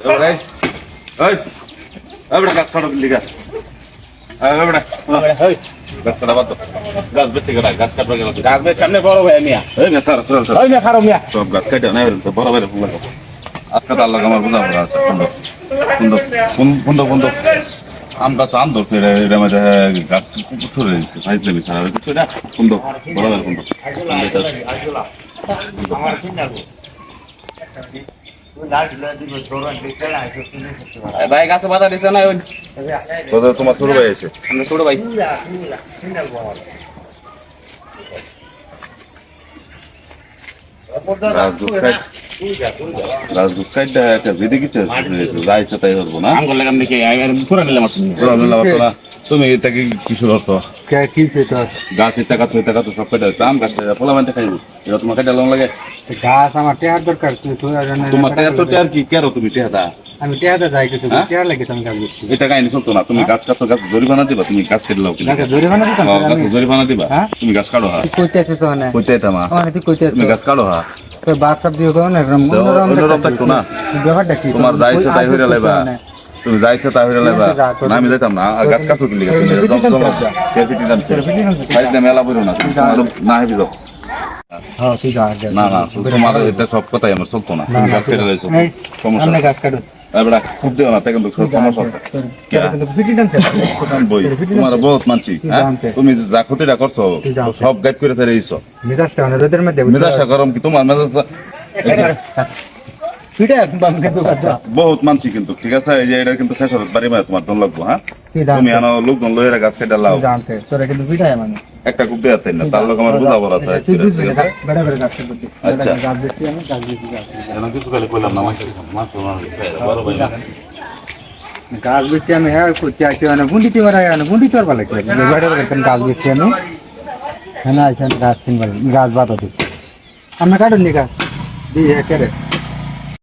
এই এবড়া গাছ কাটো দিলি গাছ এবড়া গাছ কাটা বাদ গাছ বেঁচে গেল গাছ কাটবে গেল গাছ বেশ সামনে বড় ভাই মিয়া এই মিয়া স্যার চল ওই মিয়া খারাপ মিয়া সব গাছ কাটে না তো বড় বাইরে ফুল আজকে তো আল্লাহ আমার বুঝা পড়া আছে বন্ধ বন্ধ আম গাছ আম ধরছে এর মধ্যে গাছ ছড়ে দিচ্ছে সাইজে বিছা কিছু না বন্ধ বড় বাইরে বন্ধ ভাই গাছে বাধা দিছে না তোমার ছোট ভাই আছে আমরা ছোট ভাই রাজদুসাইডটা একটা ভিডি কিছু যাইছে তাই হবো না আম করলে আমি কি পুরা নিলাম আসলে তুমি এটাকে কিছু অর্থ গাছ টাকা তো সব কেটে আম গাছ ফলা মানতে খাইবো এটা তোমার কেটে লং লাগে গাছ আমার টেহার দরকার তোমার এত টেয়ার কি কেরো তুমি টেহাদা আমি টেহাতে যাই কিছু টেহার লাগে আমি কাজ করছি এটা কাহিনী চলতো না তুমি গাছ কাটো গাছ জরিমানা দিবা তুমি গাছ কেটে লাও গাছে জরিমানা দিতাম গাছ জরিমানা দিবা তুমি গাছ কাটো হা কইতেছে তো না কইতে তামা তুই কইতেছে তুমি গাছ কাটো হা তো বাপটা দিও তো না অন্যরকম থাকতো না ব্যাপারটা কি তোমার যাইছে তাই হইরা লাইবা তুমি যাইছে তাই হইরা লাইবা না আমি যাইতাম না গাছ কাটো দিলি তুমি মেলা বইরো না না হেবি যাও হ্যাঁ ঠিক আছে না না তোমার এটা সব কথাই আমার চলতো না তুমি গাছ কেটে লাইছো সমস্যা আমরা গাছ কাটো এবড়া খুব দিও না তাই কিন্তু সমস্যা বই তোমার বহুত মানছি তুমি যা ক্ষতিটা করছো সব গাইড করে ফেলে দিছো মেজাজটা ওদের মধ্যে মেজাজটা গরম কি তোমার মেজাজ বহুত মানছি কিন্তু ঠিক আছে এই যে এটা কিন্তু খেসারত বাড়ি মানে তোমার দন লাগবো হ্যাঁ তুমি আনো লোকজন লইরা গাছ কেটে লাও জানতে তোরা কিন্তু পিঠায় মানে একটা কুপ দেয়া তাই না তার লোক আমার বুঝা বড় তাই বড় বড় গাছ করতে আচ্ছা গাছ দেখছি আমি গাছ দেখছি এনা কিছু খালি কইলাম না মাছ বড় ভাই গাছ দেখছি আমি হ্যাঁ করতে আছি মানে গুন্ডিতে মারা না গুন্ডিতে আর ভালো লাগে বড় বড় গাছ দেখছি আমি হ্যাঁ আইছেন গাছ কিনবার গাছ বাতা দিচ্ছি আমরা কাটুন নি গাছ দিয়ে কেরে